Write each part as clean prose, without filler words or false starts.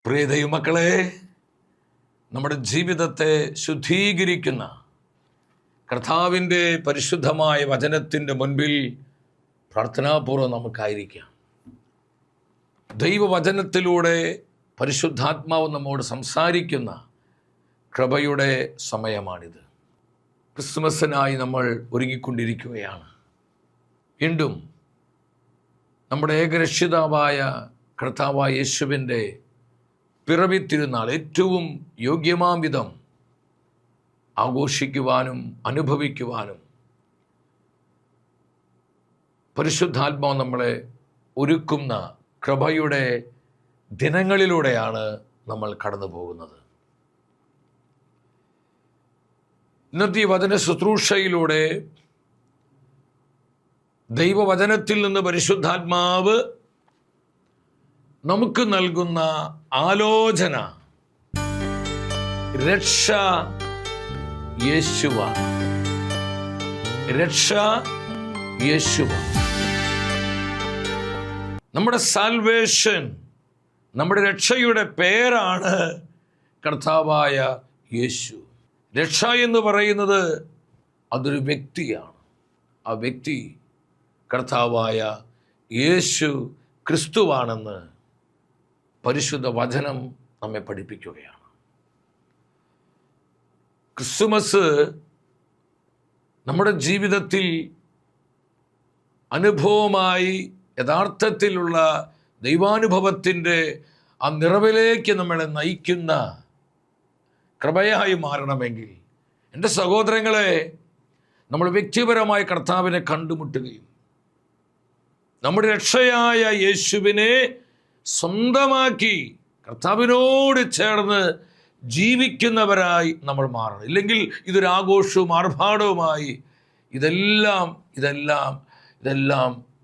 പ്രിയ ദൈവമക്കളെ, നമ്മുടെ ജീവിതത്തെ ശുദ്ധീകരിക്കുന്ന കർത്താവിൻ്റെ പരിശുദ്ധമായ വചനത്തിൻ്റെ മുൻപിൽ പ്രാർത്ഥനാപൂർവ്വം നമുക്കായിരിക്കാം. ദൈവവചനത്തിലൂടെ പരിശുദ്ധാത്മാവ് നമ്മോട് സംസാരിക്കുന്ന കൃപയുടെ സമയമാണിത്. ക്രിസ്മസിനായി നമ്മൾ ഒരുങ്ങിക്കൊണ്ടിരിക്കുകയാണ്. വീണ്ടും നമ്മുടെ ഏകരക്ഷിതാവായ കർത്താവായ യേശുവിൻ്റെ പിറവി തിരുനാൾ ഏറ്റവും യോഗ്യമാം വിധം ആഘോഷിക്കുവാനും അനുഭവിക്കുവാനും പരിശുദ്ധാത്മാവ് നമ്മളെ ഒരുക്കുന്ന കൃപയുടെ ദിനങ്ങളിലൂടെയാണ് നമ്മൾ കടന്നു പോകുന്നത്. ഇന്നത്തെ വചന ശുശ്രൂഷയിലൂടെ ദൈവവചനത്തിൽ നിന്ന് പരിശുദ്ധാത്മാവ് നമുക്ക് നൽകുന്ന ആലോചന രക്ഷ യേശുവാണ്. രക്ഷ യേശുവാണ്. നമ്മുടെ സാൽവേഷൻ, നമ്മുടെ രക്ഷയുടെ പേരാണ് കർത്താവായ യേശു. രക്ഷ എന്ന് പറയുന്നത് അതൊരു വ്യക്തിയാണ്. ആ വ്യക്തി കർത്താവായ യേശു ക്രിസ്തുവാണെന്ന് പരിശുദ്ധ വചനം നമ്മെ പഠിപ്പിക്കുകയാണ്. ക്രിസ്തുമസ് നമ്മുടെ ജീവിതത്തിൽ അനുഭവമായി യഥാർത്ഥത്തിലുള്ള ദൈവാനുഭവത്തിൻ്റെ ആ നിറവിലേക്ക് നമ്മളെ നയിക്കുന്ന കൃപയായി മാറണമെങ്കിൽ എൻ്റെ സഹോദരങ്ങളെ, നമ്മൾ വ്യക്തിപരമായി കർത്താവിനെ കണ്ടുമുട്ടുകയും നമ്മുടെ രക്ഷയായ യേശുവിനെ സ്വന്തമാക്കി കർത്താവിനോട് ചേർന്ന് ജീവിക്കുന്നവരായി നമ്മൾ മാറണം. ഇല്ലെങ്കിൽ ഇതൊരു ആഘോഷവും ആർഭാടവുമായി ഇതെല്ലാം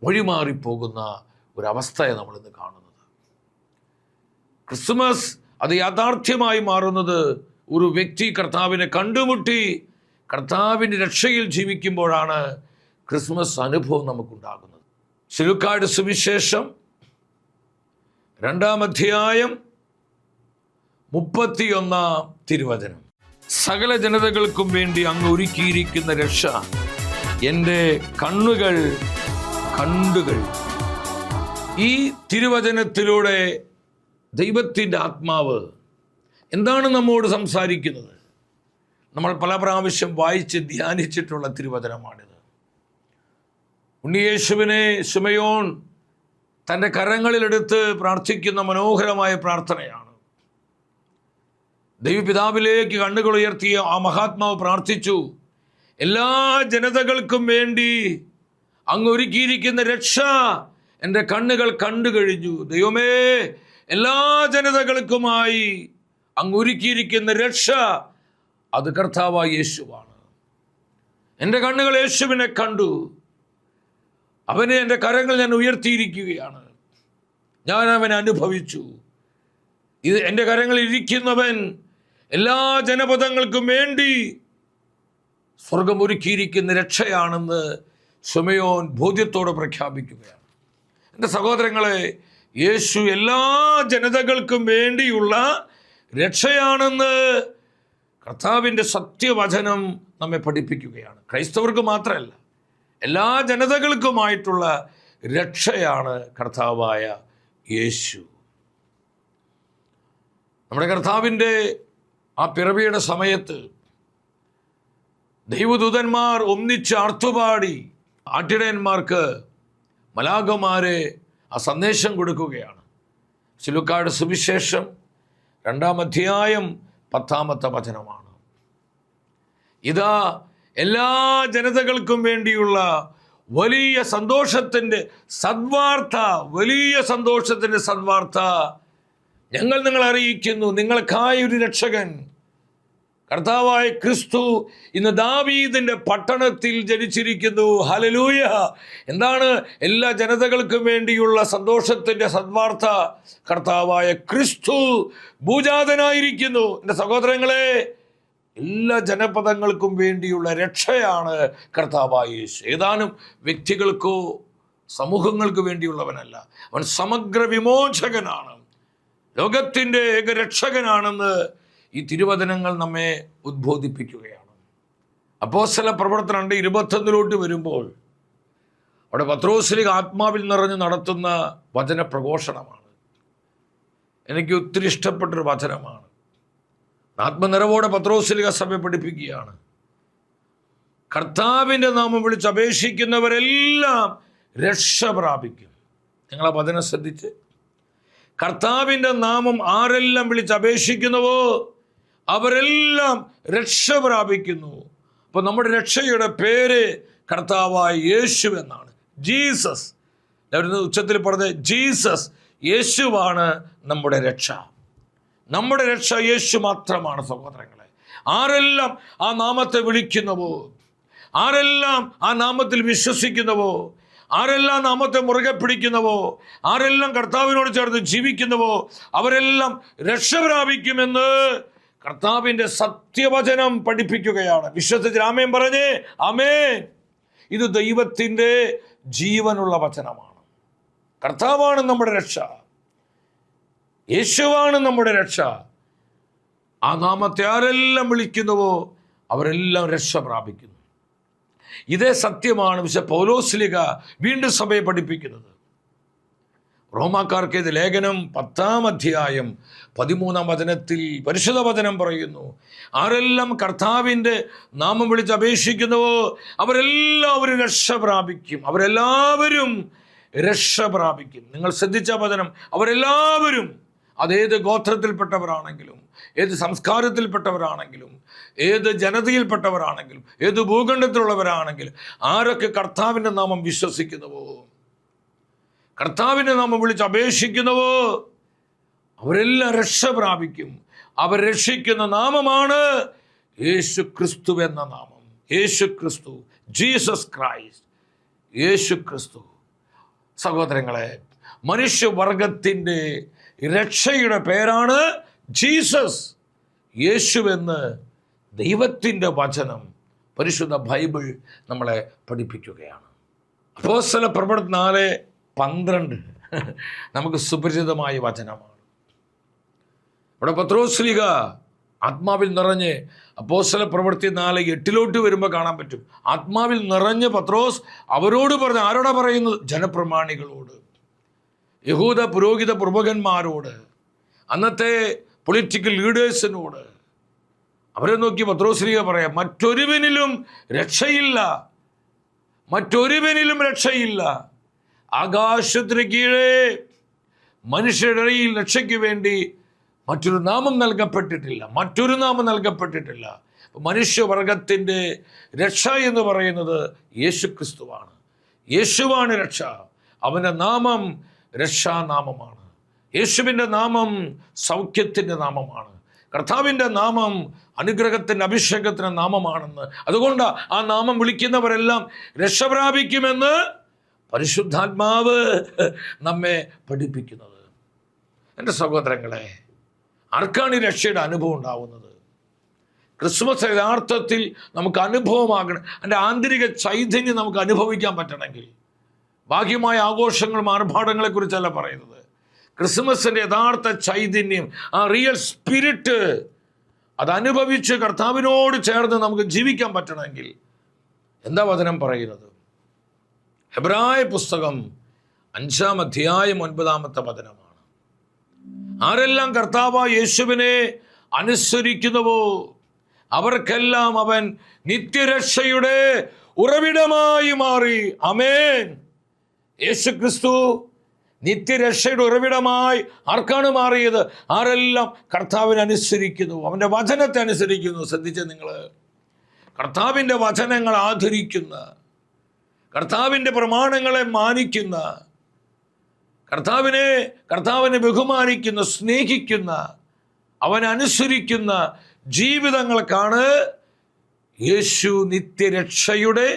വഴിമാറിപ്പോകുന്ന ഒരവസ്ഥയെ നമ്മളിന്ന് കാണുന്നത്. ക്രിസ്മസ് അത് യാഥാർത്ഥ്യമായി മാറുന്നത് ഒരു വ്യക്തി കർത്താവിനെ കണ്ടുമുട്ടി കർത്താവിൻ്റെ രക്ഷയിൽ ജീവിക്കുമ്പോഴാണ് ക്രിസ്മസ് അനുഭവം നമുക്കുണ്ടാകുന്നത്. ലൂക്കായുടെ സുവിശേഷം 2-ാം അധ്യായം 31-ാം തിരുവചനം. സകല ജനതകൾക്കും വേണ്ടി അങ്ങ് ഒരുക്കിയിരിക്കുന്ന രക്ഷ എൻ്റെ കണ്ണുകൾ കണ്ടുകഴിഞ്ഞു. ഈ തിരുവചനത്തിലൂടെ ദൈവത്തിൻ്റെ ആത്മാവ് എന്താണ് നമ്മോട് സംസാരിക്കുന്നത്? നമ്മൾ പല പ്രാവശ്യം വായിച്ച് ധ്യാനിച്ചിട്ടുള്ള തിരുവചനമാണിത്. ഉണ്ണിയേശുവിനെ ശിമയോൻ തൻ്റെ കരങ്ങളിലെടുത്ത് പ്രാർത്ഥിക്കുന്ന മനോഹരമായ പ്രാർത്ഥനയാണ്. ദൈവപിതാവിലേക്ക് കണ്ണുകൾ ഉയർത്തിയ ആ മഹാത്മാവ് പ്രാർത്ഥിച്ചു, എല്ലാ ജനതകൾക്കും വേണ്ടി അങ്ങ് ഒരുക്കിയിരിക്കുന്ന രക്ഷ എൻ്റെ കണ്ണുകൾ കണ്ടു കഴിഞ്ഞു. ദൈവമേ, എല്ലാ ജനതകൾക്കുമായി അങ്ങ് ഒരുക്കിയിരിക്കുന്ന രക്ഷ അത് കർത്താവായ യേശുവാണ്. എൻ്റെ കണ്ണുകൾ യേശുവിനെ കണ്ടു. അവനെ എൻ്റെ കരങ്ങൾ ഞാൻ ഉയർത്തിയിരിക്കുകയാണ്. ഞാൻ അവനെ അനുഭവിച്ചു. ഇത് എൻ്റെ കരങ്ങളിൽ ഇരിക്കുന്നവൻ എല്ലാ ജനപദങ്ങൾക്കും വേണ്ടി സ്വർഗം ഒരുക്കിയിരിക്കുന്ന രക്ഷയാണെന്ന് ശിമയോൻ ബോധ്യത്തോടെ പ്രഖ്യാപിക്കുകയാണ്. എൻ്റെ സഹോദരങ്ങളെ, യേശു എല്ലാ ജനതകൾക്കും വേണ്ടിയുള്ള രക്ഷയാണെന്ന് കർത്താവിൻ്റെ സത്യവചനം നമ്മെ പഠിപ്പിക്കുകയാണ്. ക്രൈസ്തവർക്ക് മാത്രമല്ല, എല്ലാ ജനതകൾക്കുമായിട്ടുള്ള രക്ഷയാണ് കർത്താവായ യേശു. നമ്മുടെ കർത്താവിൻ്റെ ആ പിറവിയുടെ സമയത്ത് ദൈവദൂതന്മാർ ഒന്നിച്ച് ആർത്തുപാടി ആട്ടിടയന്മാർക്ക്, മലാഖമാരെ ആ സന്ദേശം കൊടുക്കുകയാണ്. ലൂക്കായുടെ സുവിശേഷം 2-ാം അധ്യായം 10-ാമത്തെ വചനമാണ്. ഇതാ എല്ലാ ജനതകൾക്കും വേണ്ടിയുള്ള വലിയ സന്തോഷത്തിൻ്റെ സദ്വാർത്ത, ഞങ്ങൾ നിങ്ങളെ അറിയിക്കുന്നു. നിങ്ങൾക്കായി ഒരു രക്ഷകൻ, കർത്താവായ ക്രിസ്തു ഇന്ന് ദാവീദിൻ്റെ പട്ടണത്തിൽ ജനിച്ചിരിക്കുന്നു. ഹല്ലേലൂയ! എന്താണ് എല്ലാ ജനതകൾക്കും വേണ്ടിയുള്ള സന്തോഷത്തിൻ്റെ സദ്വാർത്ത? കർത്താവായ ക്രിസ്തു ഭൂജാതനായിരിക്കുന്നു. എൻ്റെ സഹോദരങ്ങളെ, എല്ലാ ജനപദങ്ങൾക്കും വേണ്ടിയുള്ള രക്ഷയാണ് കർത്താവായ യേശു. ഏതാനും വ്യക്തികൾക്കോ സമൂഹങ്ങൾക്ക് വേണ്ടിയുള്ളവനല്ല, അവൻ സമഗ്ര വിമോചകനാണ്. ലോകത്തിൻ്റെ ഏകരക്ഷകനാണെന്ന് ഈ തിരുവചനങ്ങൾ നമ്മെ ഉദ്ബോധിപ്പിക്കുകയാണ്. അപ്പോസ്തല പ്രവർത്തനം 2:21 വരുമ്പോൾ അവിടെ പത്രോസ്ലീഹ ആത്മാവിൽ നിറഞ്ഞ് നടത്തുന്ന വചന പ്രഘോഷണമാണ്. എനിക്ക് ഒത്തിരി ഇഷ്ടപ്പെട്ടൊരു വചനമാണ്. ആത്മനിറവോടെ പത്രോസ്ലീഹ സഭയെ പഠിപ്പിക്കുകയാണ്. കർത്താവിൻ്റെ നാമം വിളിച്ച് അപേക്ഷിക്കുന്നവരെല്ലാം രക്ഷ പ്രാപിക്കും. നിങ്ങളാ വചനം ശ്രദ്ധിച്ച്, കർത്താവിൻ്റെ നാമം ആരെല്ലാം വിളിച്ച് അപേക്ഷിക്കുന്നുവോ അവരെല്ലാം രക്ഷ പ്രാപിക്കുന്നു. അപ്പോൾ നമ്മുടെ രക്ഷയുടെ പേര് കർത്താവായ യേശു എന്നാണ്. ജീസസ്. അവരുന്ന് ഉച്ചത്തിൽ പറഞ്ഞത് ജീസസ്, യേശുവാണ് നമ്മുടെ രക്ഷ. നമ്മുടെ രക്ഷ യേശു മാത്രമാണ് സഹോദരങ്ങളെ. ആരെല്ലാം ആ നാമത്തെ വിളിക്കുന്നുവോ, ആരെല്ലാം ആ നാമത്തിൽ വിശ്വസിക്കുന്നുവോ, ആരെല്ലാം നാമത്തെ മുറുകെ പിടിക്കുന്നുവോ, ആരെല്ലാം കർത്താവിനോട് ചേർന്ന് ജീവിക്കുന്നുവോ അവരെല്ലാം രക്ഷ പ്രാപിക്കുമെന്ന് കർത്താവിൻ്റെ സത്യവചനം പഠിപ്പിക്കുകയാണ്. വിശ്വസിച്ച് ആമേൻ പറഞ്ഞേ. ആമേൻ. ഇത് ദൈവത്തിൻ്റെ ജീവനുള്ള വചനമാണ്. കർത്താവാണ് നമ്മുടെ രക്ഷ, യേശുവാണ് നമ്മുടെ രക്ഷ. ആ നാമത്തെ ആരെല്ലാം വിളിക്കുന്നുവോ അവരെല്ലാം രക്ഷ പ്രാപിക്കുന്നു. ഇതേ സത്യമാണ് വിശുദ്ധ പൗലോസ്ലീഹ വീണ്ടും സഭയെ പഠിപ്പിക്കുന്നത്. റോമാക്കാർക്ക് ഇത് ലേഖനം 10-ാം അധ്യായം 13-ാം വചനത്തിൽ പരിശുദ്ധ വചനം പറയുന്നു, ആരെല്ലാം കർത്താവിൻ്റെ നാമം വിളിച്ച് അപേക്ഷിക്കുന്നുവോ അവരെല്ലാവരും രക്ഷ പ്രാപിക്കും. അവരെല്ലാവരും രക്ഷ പ്രാപിക്കും. നിങ്ങൾ ശ്രദ്ധിച്ച വചനം, അവരെല്ലാവരും. അതേത് ഗോത്രത്തിൽപ്പെട്ടവരാണെങ്കിലും, ഏത് സംസ്കാരത്തിൽപ്പെട്ടവരാണെങ്കിലും, ഏത് ജനതയിൽപ്പെട്ടവരാണെങ്കിലും, ഏത് ഭൂഖണ്ഡത്തിലുള്ളവരാണെങ്കിലും, ആരൊക്കെ കർത്താവിൻ്റെ നാമം വിശ്വസിക്കുന്നുവോ, കർത്താവിൻ്റെ നാമം വിളിച്ച് അപേക്ഷിക്കുന്നുവോ അവരെല്ലാം രക്ഷ പ്രാപിക്കും. അവർ രക്ഷിക്കുന്ന നാമമാണ് യേശു ക്രിസ്തു എന്ന നാമം. യേശു ക്രിസ്തു, ജീസസ് ക്രൈസ്റ്റ്, യേശു ക്രിസ്തു. സഹോദരങ്ങളെ, മനുഷ്യവർഗത്തിൻ്റെ രക്ഷയുടെ പേരാണ് ജീസസ്, യേശുവെന്ന് ദൈവത്തിൻ്റെ വചനം പരിശുദ്ധ ബൈബിൾ നമ്മളെ പഠിപ്പിക്കുകയാണ്. അപ്പോസ്തല പ്രവർത്തനം 4:12 നമുക്ക് സുപരിചിതമായ വചനമാണ്. ഇവിടെ പത്രോസ്ലീഹ ആത്മാവിൽ നിറഞ്ഞ്, അപ്പോസ്തല പ്രവൃത്തി 4:8 വരുമ്പോൾ കാണാൻ പറ്റും, ആത്മാവിൽ നിറഞ്ഞ് പത്രോസ് അവരോട് പറഞ്ഞ്, ആരോടാ പറയുന്നത്? ജനപ്രമാണികളോട്, യഹൂദ പുരോഹിത പ്രമുഖന്മാരോട്, അന്നത്തെ പൊളിറ്റിക്കൽ ലീഡേഴ്സിനോട്. അവരെ നോക്കി പത്രോസ്ലീഹ പറയാം, മറ്റൊരുവനിലും രക്ഷയില്ല, മറ്റൊരുവനിലും രക്ഷയില്ല. ആകാശത്തിന് കീഴേ മനുഷ്യരുടെ ഇടയിൽ രക്ഷയ്ക്ക് വേണ്ടി മറ്റൊരു നാമം നൽകപ്പെട്ടിട്ടില്ല, മറ്റൊരു നാമം നൽകപ്പെട്ടിട്ടില്ല. മനുഷ്യവർഗത്തിൻ്റെ രക്ഷ എന്ന് പറയുന്നത് യേശു ക്രിസ്തുവാണ്. യേശുവാണ് രക്ഷ. അവൻ്റെ നാമം രക്ഷാനാമമാണ്. യേശുവിൻ്റെ നാമം സൗഖ്യത്തിൻ്റെ നാമമാണ്. കർത്താവിൻ്റെ നാമം അനുഗ്രഹത്തിൻ്റെ അഭിഷേകത്തിൻ്റെ നാമമാണെന്ന്. അതുകൊണ്ട് ആ നാമം വിളിക്കുന്നവരെല്ലാം രക്ഷ പ്രാപിക്കുമെന്ന് പരിശുദ്ധാത്മാവ് നമ്മെ പഠിപ്പിക്കുന്നത്. എൻ്റെ സഹോദരങ്ങളെ, ആർക്കാണ് ഈ രക്ഷയുടെ അനുഭവം ഉണ്ടാവുന്നത്? ക്രിസ്മസ് യഥാർത്ഥത്തിൽ നമുക്ക് അനുഭവമാകണം. എൻ്റെ ആന്തരിക ചൈതന്യം നമുക്ക് അനുഭവിക്കാൻ പറ്റണമെങ്കിൽ, ബാഹ്യമായ ആഘോഷങ്ങളും ആർഭാടങ്ങളെക്കുറിച്ചല്ല പറയുന്നത്. ക്രിസ്മസിൻ്റെ യഥാർത്ഥ ചൈതന്യം, ആ റിയൽ സ്പിരിറ്റ്, അത് അനുഭവിച്ച് കർത്താവിനോട് ചേർന്ന് നമുക്ക് ജീവിക്കാൻ പറ്റണമെങ്കിൽ എന്താ വചനം പറയുന്നത്? ഹെബ്രായ പുസ്തകം 5-ാം അധ്യായം 9-ാമത്തെ വചനമാണ്. ആരെല്ലാം കർത്താവായ യേശുവിനെ അനുസരിക്കുന്നുവോ അവർക്കെല്ലാം അവൻ നിത്യരക്ഷയുടെ ഉറവിടമായി മാറി. ആമേൻ. യേശു ക്രിസ്തു നിത്യരക്ഷയുടെ ഉറവിടമായി ആർക്കാണ് മാറിയത്? ആരെല്ലാം കർത്താവിനെ അനുസരിക്കുന്നു, അവൻ്റെ വചനത്തെ അനുസരിക്കുന്നു. ശ്രദ്ധിച്ച നിങ്ങൾ, കർത്താവിൻ്റെ വചനങ്ങൾ ആദരിക്കുന്ന, കർത്താവിൻ്റെ പ്രമാണങ്ങളെ മാനിക്കുന്ന, കർത്താവിനെ ബഹുമാനിക്കുന്ന, സ്നേഹിക്കുന്ന, അവനെ അനുസരിക്കുന്ന ജീവിതങ്ങൾക്കാണ് യേശു നിത്യരക്ഷയുടെ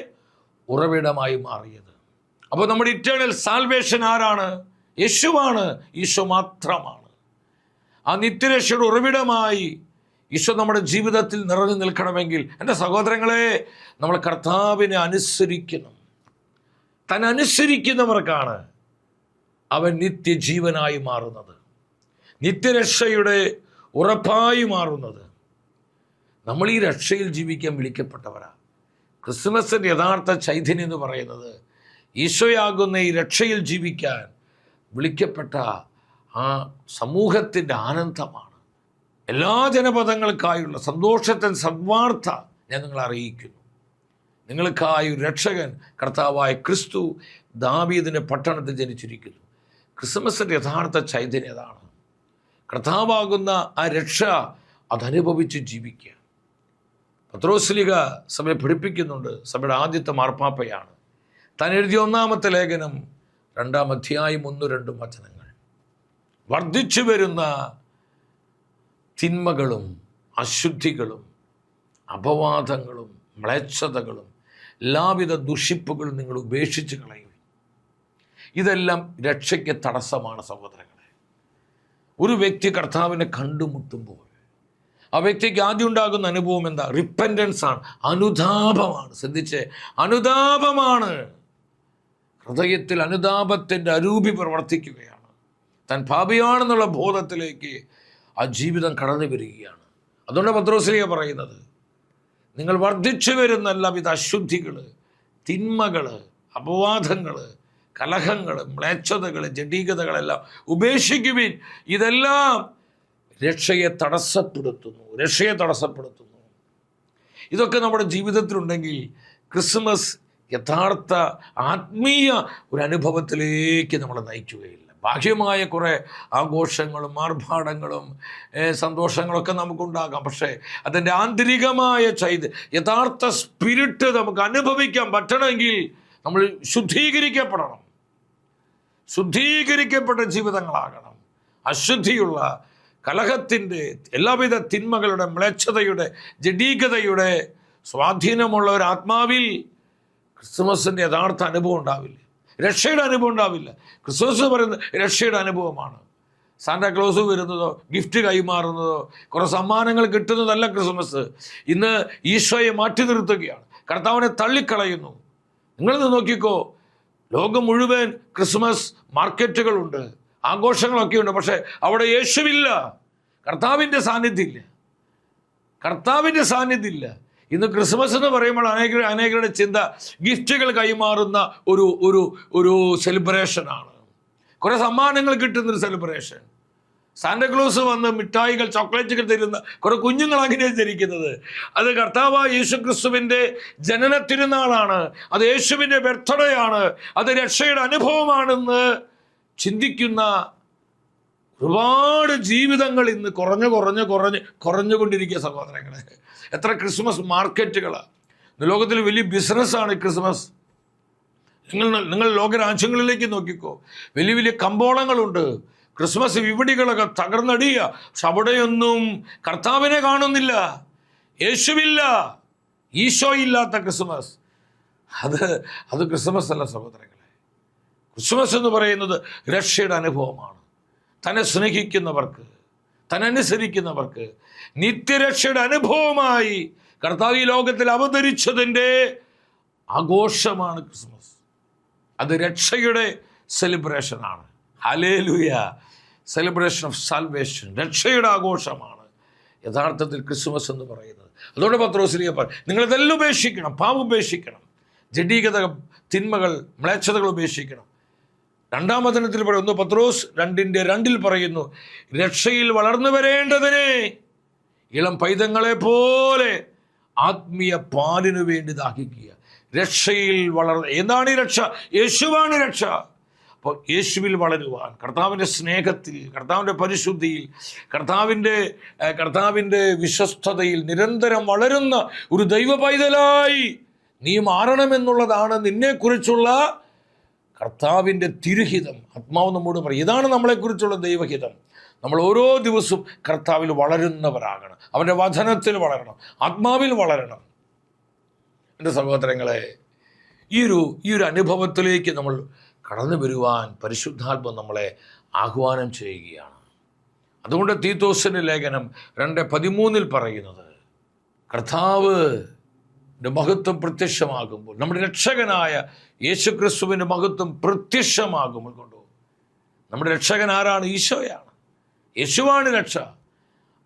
ഉറവിടമായി മാറിയത്. അപ്പോൾ നമ്മുടെ ഇറ്റേണൽ സാൽവേഷൻ ആരാണ്? യേശുവാണ്. ഈശോ മാത്രമാണ്. ആ നിത്യരക്ഷയുടെ ഉറവിടമായി ഈശോ നമ്മുടെ ജീവിതത്തിൽ നിറഞ്ഞു നിൽക്കണമെങ്കിൽ എൻ്റെ സഹോദരങ്ങളെ, നമ്മൾ കർത്താവിനെ അനുസരിക്കണം. താൻ അനുസരിക്കുന്നവർക്കാണ് അവൻ നിത്യജീവനായി മാറുന്നത്. നിത്യരക്ഷയുടെ ഉറപ്പായി മാറുന്നത്. നമ്മൾ ഈ രക്ഷയിൽ ജീവിക്കാൻ വിളിക്കപ്പെട്ടവരാണ്. ക്രിസ്മസിൻ്റെ യഥാർത്ഥ ചൈതന്യം എന്ന് പറയുന്നത് ഈശോയാകുന്ന ഈ രക്ഷയിൽ ജീവിക്കാൻ വിളിക്കപ്പെട്ട ആ സമൂഹത്തിൻ്റെ ആനന്ദമാണ്. എല്ലാ ജനപദങ്ങൾക്കായുള്ള സന്തോഷത്തിൻ സദ്വാർത്ത ഞാൻ നിങ്ങളെ അറിയിക്കുന്നു. നിങ്ങൾക്കായി ഒരു രക്ഷകൻ കർത്താവായ ക്രിസ്തു ദാവീദിൻ്റെ പട്ടണത്തിൽ ജനിച്ചിരിക്കുന്നു. ക്രിസ്മസിൻ്റെ യഥാർത്ഥ ചൈതന്യം അതാണ്. കർത്താവാകുന്ന ആ രക്ഷ അതനുഭവിച്ച് ജീവിക്കുക. പത്രോസ്ലീഹ സഭയെ പഠിപ്പിക്കുന്നുണ്ട്. സഭയുടെ ആദ്യത്തെ മാർപ്പാപ്പയാണ്. താൻ എഴുതിയ ഒന്നാമത്തെ ലേഖനം 2-ാം അധ്യായം 1-2 വചനങ്ങൾ. വർദ്ധിച്ചു വരുന്ന തിന്മകളും അശുദ്ധികളും അപവാദങ്ങളും മ്ലേച്ഛതകളും എല്ലാവിധ ദുഷിപ്പുകളും നിങ്ങൾ ഉപേക്ഷിച്ച് കളയും. ഇതെല്ലാം രക്ഷയ്ക്ക് തടസ്സമാണ് സഹോദരങ്ങളെ. ഒരു വ്യക്തി കർത്താവിനെ കണ്ടുമുട്ടുമ്പോൾ ആ വ്യക്തിക്ക് ആദ്യം ഉണ്ടാകുന്ന അനുഭവം എന്താ? റിപ്പൻറ്റൻസ് ആണ്, അനുതാപമാണ്. ശ്രദ്ധിച്ചേ, അനുതാപമാണ്. ഹൃദയത്തിൽ അനുതാപത്തിൻ്റെ അരൂപി പ്രവർത്തിക്കുകയാണ്. താൻ പാപിയാണെന്നുള്ള ബോധത്തിലേക്ക് ആ ജീവിതം കടന്നു വരികയാണ്. അതുകൊണ്ട് പത്രോസ്ലീഹ പറയുന്നത്, നിങ്ങൾ വർദ്ധിച്ചു വരുന്ന എല്ലാവിധ അശുദ്ധികൾ, തിന്മകൾ, അപവാദങ്ങൾ, കലഹങ്ങൾ, മ്ലേച്ഛതകൾ, ജഡീകതകളെല്ലാം ഉപേക്ഷിക്കുവിൻ. ഇതെല്ലാം രക്ഷയെ തടസ്സപ്പെടുത്തുന്നു. ഇതൊക്കെ നമ്മുടെ ജീവിതത്തിലുണ്ടെങ്കിൽ ക്രിസ്മസ് യഥാർത്ഥ ആത്മീയ ഒരു അനുഭവത്തിലേക്ക് നമ്മളെ നയിക്കുകയില്ല. ബാഹ്യമായ കുറേ ആഘോഷങ്ങളും ആർഭാടങ്ങളും സന്തോഷങ്ങളൊക്കെ നമുക്കുണ്ടാകാം. പക്ഷേ അതിൻ്റെ ആന്തരികമായ യഥാർത്ഥ സ്പിരിറ്റ് നമുക്ക് അനുഭവിക്കാൻ പറ്റണമെങ്കിൽ നമ്മൾ ശുദ്ധീകരിക്കപ്പെടണം. ശുദ്ധീകരിക്കപ്പെട്ട ജീവിതങ്ങളാകണം. അശുദ്ധിയുള്ള, കലഹത്തിൻ്റെ, എല്ലാവിധ തിന്മകളുടെ, മ്ലേച്ഛതയുടെ, ജഡീകതയുടെ സ്വാധീനമുള്ള ഒരു ആത്മാവിൽ ക്രിസ്മസിൻ്റെ യഥാർത്ഥ അനുഭവം ഉണ്ടാവില്ല. രക്ഷയുടെ അനുഭവം ഉണ്ടാവില്ല. ക്രിസ്മസ് എന്ന് പറയുന്നത് രക്ഷയുടെ അനുഭവമാണ്. സാന്റാക്ലോസ് വരുന്നതോ ഗിഫ്റ്റ് കൈമാറുന്നതോ കുറേ സമ്മാനങ്ങൾ കിട്ടുന്നതല്ല ക്രിസ്മസ്. ഇന്ന് ഈശോയെ മാറ്റി നിർത്തുകയാണ്, കർത്താവിനെ തള്ളിക്കളയുന്നു. നിങ്ങളിന്ന് നോക്കിക്കോ, ലോകം മുഴുവൻ ക്രിസ്മസ് മാർക്കറ്റുകളുണ്ട്, ആഘോഷങ്ങളൊക്കെയുണ്ട്. പക്ഷേ അവിടെ യേശുവില്ല, കർത്താവിൻ്റെ സാന്നിധ്യമില്ല. ഇന്ന് ക്രിസ്മസ് എന്ന് പറയുമ്പോൾ അനേകരുടെ ചിന്ത ഗിഫ്റ്റുകൾ കൈമാറുന്ന ഒരു സെലിബ്രേഷനാണ്. കുറേ സമ്മാനങ്ങൾ കിട്ടുന്നൊരു സെലിബ്രേഷൻ. സാന്റക്ലോസ് വന്ന് മിഠായികൾ, ചോക്ലേറ്റുകൾ തരുന്ന കുറേ കുഞ്ഞുങ്ങൾ അങ്ങനെയാണ് ധരിക്കുന്നത്. അത് കർത്താവായ യേശു ക്രിസ്തുവിൻ്റെ ജനന തിരുനാളാണ്, അത് യേശുവിൻ്റെ ബർത്ത്ഡേ ആണ്, അത് രക്ഷയുടെ അനുഭവമാണെന്ന് ചിന്തിക്കുന്ന ഒരുപാട് ജീവിതങ്ങൾ ഇന്ന് കുറഞ്ഞുകൊണ്ടിരിക്കുക സഹോദരങ്ങളെ. എത്ര ക്രിസ്മസ് മാർക്കറ്റുകളാണ്. ലോകത്തിൽ വലിയ ബിസിനസ്സാണ് ക്രിസ്മസ്. നിങ്ങൾ ലോകരാജ്യങ്ങളിലേക്ക് നോക്കിക്കോ, വലിയ വലിയ കമ്പോളങ്ങളുണ്ട്. ക്രിസ്മസ് വിപണികളൊക്കെ തകർന്നടിയുക. പക്ഷെ അവിടെയൊന്നും കർത്താവിനെ കാണുന്നില്ല, യേശുവില്ല, ഈശോ ഇല്ലാത്ത ക്രിസ്മസ്. അത് ക്രിസ്മസ് അല്ല സഹോദരങ്ങളെ. ക്രിസ്മസ് എന്ന് പറയുന്നത് രക്ഷയുടെ അനുഭവമാണ്. തന്നെ സ്നേഹിക്കുന്നവർക്ക്, തന്നനുസരിക്കുന്നവർക്ക് നിത്യരക്ഷയുടെ അനുഭവമായി കർത്താവ് ഈ ലോകത്തിൽ അവതരിച്ചതിൻ്റെ ആഘോഷമാണ് ക്രിസ്മസ്. അത് രക്ഷയുടെ സെലിബ്രേഷനാണ്. Hallelujah, celebration of salvation. രക്ഷയുടെ ആഘോഷമാണ് യഥാർത്ഥത്തിൽ ക്രിസ്മസ് എന്ന് പറയുന്നത്. അതുകൊണ്ട് പത്രോസ്ലീഹ പറയും, നിങ്ങളിതെല്ലാം ഉപേക്ഷിക്കണം, പാപം ഉപേക്ഷിക്കണം, ജഡീകത, തിന്മകൾ, മ്ലേച്ഛതകൾ ഉപേക്ഷിക്കണം. 2-ാം വചനത്തിൽ പറയുന്നു, പത്രോസ് 2:2 പറയുന്നു, രക്ഷയിൽ വളർന്നു വരേണ്ടതിനെ ഇളം പൈതങ്ങളെ പോലെ ആത്മീയ പാലിനു വേണ്ടി ദാഹിക്കുക. രക്ഷയിൽ എന്താണ് ഈ രക്ഷ? യേശുവാണ് രക്ഷ. അപ്പോൾ യേശുവിൽ വളരുവാൻ, കർത്താവിൻ്റെ സ്നേഹത്തിൽ, കർത്താവിൻ്റെ പരിശുദ്ധിയിൽ, കർത്താവിൻ്റെ വിശ്വസ്തതയിൽ നിരന്തരം വളരുന്ന ഒരു ദൈവ പൈതലായി നീ മാറണമെന്നുള്ളതാണ് നിന്നെക്കുറിച്ചുള്ള കർത്താവിൻ്റെ തിരുഹിതം. ആത്മാവ് നമ്മോട് പറയും, ഇതാണ് നമ്മളെക്കുറിച്ചുള്ള ദൈവഹിതം. നമ്മൾ ഓരോ ദിവസവും കർത്താവിൽ വളരുന്നവരാകണം, അവൻ്റെ വചനത്തിൽ വളരണം, ആത്മാവിൽ വളരണം. എൻ്റെ സഹോദരങ്ങളെ, ഈ ഒരു അനുഭവത്തിലേക്ക് നമ്മൾ കടന്നു വരുവാൻ പരിശുദ്ധാത്മ നമ്മളെ ആഹ്വാനം ചെയ്യുകയാണ്. അതുകൊണ്ട് തീത്തോസിൻ്റെ ലേഖനം 2:13 പറയുന്നത്, കർത്താവിൻ്റെ മഹത്വം പ്രത്യക്ഷമാകുമ്പോൾ, നമ്മുടെ രക്ഷകനായ യേശുക്രിസ്തുവിൻ്റെ മഹത്വം പ്രത്യക്ഷമാകുമ്പോൾ നമ്മുടെ രക്ഷകൻ ആരാണ്? ഈശോയാണ്. യേശുവാണ് രക്ഷ.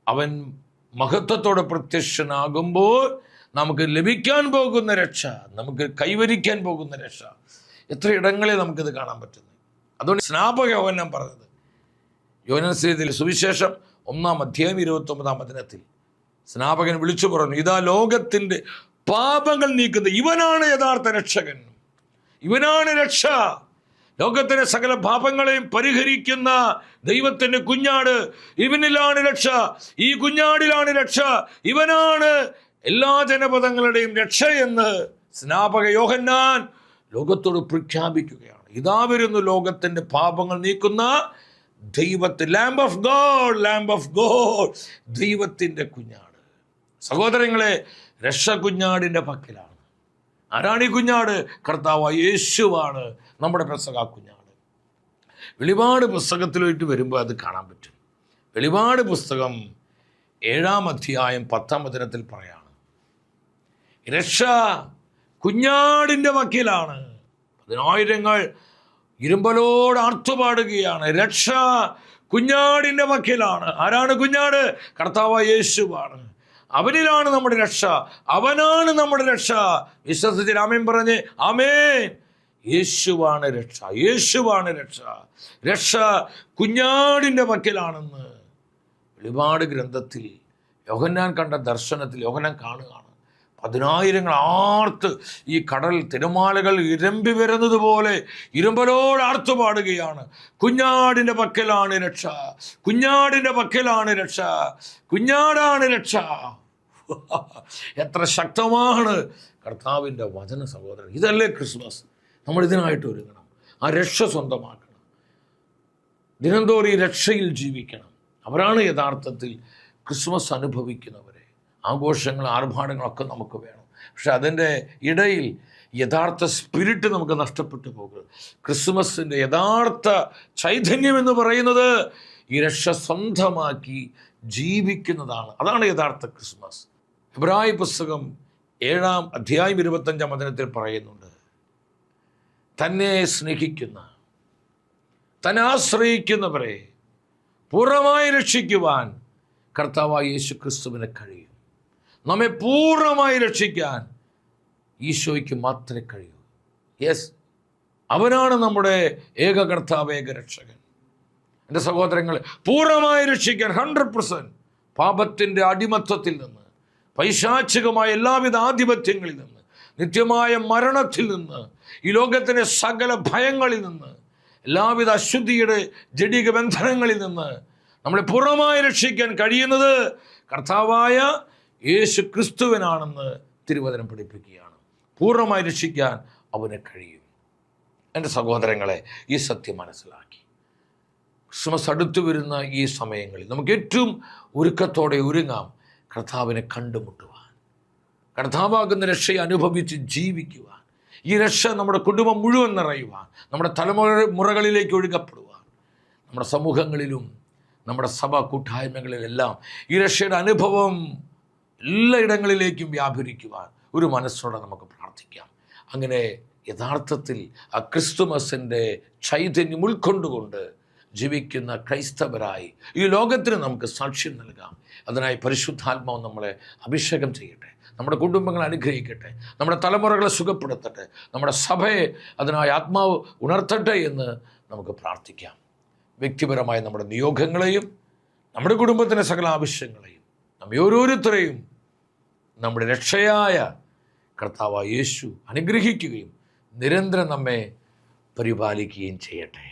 അവൻ മഹത്വത്തോടെ പ്രത്യക്ഷനാകുമ്പോൾ നമുക്ക് ലഭിക്കാൻ പോകുന്ന രക്ഷ, നമുക്ക് കൈവരിക്കാൻ പോകുന്ന രക്ഷ, എത്ര ഇടങ്ങളിൽ നമുക്കിത് കാണാൻ പറ്റുന്നു. അതുകൊണ്ട് സ്നാപക യോഹന്നാൻ പറഞ്ഞത്, യോഹന്നാൻ സുവിശേഷം 1-ാം അധ്യായം 29-ാം വചനത്തിൽ സ്നാപകൻ വിളിച്ചു പറഞ്ഞു, ഇതാ ലോകത്തിൻ്റെ പാപങ്ങൾ നീക്കുന്ന ഇവനാണ് യഥാർത്ഥ രക്ഷകൻ, ഇവനാണ് രക്ഷ. ലോകത്തിലെ സകല പാപങ്ങളെയും പരിഹരിക്കുന്ന ദൈവത്തിൻ്റെ കുഞ്ഞാട്, ഇവനിലാണ് രക്ഷ, ഈ കുഞ്ഞാടിലാണ് രക്ഷ, ഇവനാണ് എല്ലാ ജനപദങ്ങളുടെയും രക്ഷ എന്ന് സ്നാപക യോഹന്നാൻ ലോകത്തോട് പ്രഖ്യാപിക്കുകയാണ്. ഇതാ വരുന്നു ലോകത്തിൻ്റെ പാപങ്ങൾ നീക്കുന്ന ദൈവത്തെ, lamb of God, lamb of God, ദൈവത്തിൻ്റെ കുഞ്ഞാട്. സഹോദരങ്ങളെ, രക്ഷ കുഞ്ഞാടിൻ്റെ പക്കലാണ്. ആരാണ് ഈ കുഞ്ഞാട്? കർത്താവായ യേശുവാണ് നമ്മുടെ പെസഹ കുഞ്ഞാട്. വെളിപാട് പുസ്തകത്തിലോട്ട് വരുമ്പോൾ അത് കാണാൻ പറ്റും. വെളിപാട് പുസ്തകം 7-ാം അധ്യായം 10-ാം വചനത്തിൽ പറയാണ്, രക്ഷ കുഞ്ഞാടിൻ്റെ വക്കിലാണ്. 10,000 ഇരുമ്പലോട് ആർത്തുപാടുകയാണ്, രക്ഷ കുഞ്ഞാടിൻ്റെ വക്കിലാണ്. ആരാണ് കുഞ്ഞാട്? കർത്താവായ യേശുവാണ്. അവനിലാണ് നമ്മുടെ രക്ഷ, അവനാണ് നമ്മുടെ രക്ഷ. വിശ്വസിച്ച് ആമേൻ പറഞ്ഞ് ആമേൻ. യേശുവാണ് രക്ഷ, യേശുവാണ് രക്ഷ. രക്ഷ കുഞ്ഞാടിൻ്റെ വക്കിലാണെന്ന് വെളിപാട് ഗ്രന്ഥത്തിൽ യോഹന്നാൻ കണ്ട ദർശനത്തിൽ യോഹന്നാൻ കാണുകയാണ്. 10,000 ആർത്ത് ഈ കടൽ തിരമാലകൾ ഇരമ്പി വരുന്നത് പോലെ ഇരുമ്പലോട് ആർത്തു പാടുകയാണ്, കുഞ്ഞാടിൻ്റെ പക്കലാണ് രക്ഷ, കുഞ്ഞാടിൻ്റെ പക്കലാണ് രക്ഷ, കുഞ്ഞാടാണ് രക്ഷ. എത്ര ശക്തമാണ് കർത്താവിൻ്റെ വചന സഹോദരൻ. ഇതല്ലേ ക്രിസ്മസ്? നമ്മൾ ഇതിനായിട്ട് ഒരുങ്ങണം, ആ രക്ഷ സ്വന്തമാക്കണം, ദിനംതോറും ഈ രക്ഷയിൽ ജീവിക്കണം. അവരാണ് യഥാർത്ഥത്തിൽ ക്രിസ്മസ് അനുഭവിക്കുന്നവരെ. ആഘോഷങ്ങൾ, ആർഭാടങ്ങളൊക്കെ നമുക്ക് വേണം, പക്ഷെ അതിൻ്റെ ഇടയിൽ യഥാർത്ഥ സ്പിരിറ്റ് നമുക്ക് നഷ്ടപ്പെട്ടു പോകരുത്. ക്രിസ്മസിൻ്റെ യഥാർത്ഥ ചൈതന്യം എന്ന് പറയുന്നത് ഈ രക്ഷ സ്വന്തമാക്കി ജീവിക്കുന്നതാണ്. അതാണ് യഥാർത്ഥ ക്രിസ്മസ്. എബ്രായ പുസ്തകം 7-ാം അധ്യായം 25-ാം വചനത്തിൽ പറയുന്നുണ്ട്, തന്നെ സ്നേഹിക്കുന്ന, തന്നെ ആശ്രയിക്കുന്നവരെ പൂർണ്ണമായി രക്ഷിക്കുവാൻ കർത്താവായ യേശു ക്രിസ്തുവിന് കഴിയും. നമ്മെ പൂർണ്ണമായി രക്ഷിക്കാൻ ഈശോയ്ക്ക് മാത്രമേ കഴിയൂ. യെസ്, അവനാണ് നമ്മുടെ ഏക കർത്താവ്, ഏക രക്ഷകൻ. എൻ്റെ സഹോദരങ്ങളെ, പൂർണ്ണമായി രക്ഷിക്കാൻ 100% പാപത്തിൻ്റെ അടിമത്വത്തിൽ നിന്ന്, പൈശാചികമായ എല്ലാവിധ ആധിപത്യങ്ങളിൽ നിന്ന്, നിത്യമായ മരണത്തിൽ നിന്ന്, ഈ ലോകത്തിൻ്റെ സകല ഭയങ്ങളിൽ നിന്ന്, എല്ലാവിധ അശുദ്ധിയുടെ ജഡിക ബന്ധനങ്ങളിൽ നിന്ന് നമ്മളെ പൂർണ്ണമായി രക്ഷിക്കാൻ കഴിയുന്നത് കർത്താവായ യേശു ക്രിസ്തുവിനാണെന്ന് തിരുവചനം പഠിപ്പിക്കുകയാണ്. പൂർണ്ണമായി രക്ഷിക്കാൻ അവന് കഴിയും. എൻ്റെ സഹോദരങ്ങളെ, ഈ സത്യം മനസ്സിലാക്കി ക്രിസ്മസ് അടുത്തു വരുന്ന ഈ സമയങ്ങളിൽ നമുക്ക് ഏറ്റവും ഒരുക്കത്തോടെ ഒരുങ്ങാം കർത്താവിനെ കണ്ടുമുട്ടുവാൻ, കർത്താവാകുന്ന രക്ഷയെ അനുഭവിച്ച് ജീവിക്കുവാൻ, ഈ രക്ഷ നമ്മുടെ കുടുംബം മുഴുവൻ നിറയുവാൻ, നമ്മുടെ തലമുറകളിലേക്ക് ഒഴുകപ്പെടുവാൻ, നമ്മുടെ സമൂഹങ്ങളിലും നമ്മുടെ സഭ കൂട്ടായ്മകളിലെല്ലാം ഈ രക്ഷയുടെ അനുഭവം എല്ലായിടങ്ങളിലേക്കും വ്യാപരിക്കുവാൻ ഒരു മനസ്സോടെ നമുക്ക് പ്രാർത്ഥിക്കാം. അങ്ങനെ യഥാർത്ഥത്തിൽ ആ ക്രിസ്തുമസിൻ്റെ ചൈതന്യം ഉൾക്കൊണ്ടുകൊണ്ട് ജീവിക്കുന്ന ക്രൈസ്തവരായി ഈ ലോകത്തിന് നമുക്ക് സാക്ഷ്യം നൽകാം. അതിനായി പരിശുദ്ധാത്മാവ് നമ്മളെ അഭിഷേകം ചെയ്യട്ടെ, നമ്മുടെ കുടുംബങ്ങളെ അനുഗ്രഹിക്കട്ടെ, നമ്മുടെ തലമുറകളെ സുഖപ്പെടുത്തട്ടെ, നമ്മുടെ സഭയെ അതിനായി ആത്മാവ് ഉണർത്തട്ടെ എന്ന് നമുക്ക് പ്രാർത്ഥിക്കാം. വ്യക്തിപരമായ നമ്മുടെ നിയോഗങ്ങളെയും നമ്മുടെ കുടുംബത്തിൻ്റെ സകല ആവശ്യങ്ങളെയും നമ്മെ ഓരോരുത്തരെയും നമ്മുടെ രക്ഷയായ കർത്താവായ യേശു അനുഗ്രഹിക്കുകയും നിരന്തരം നമ്മെ പരിപാലിക്കുകയും ചെയ്യട്ടെ.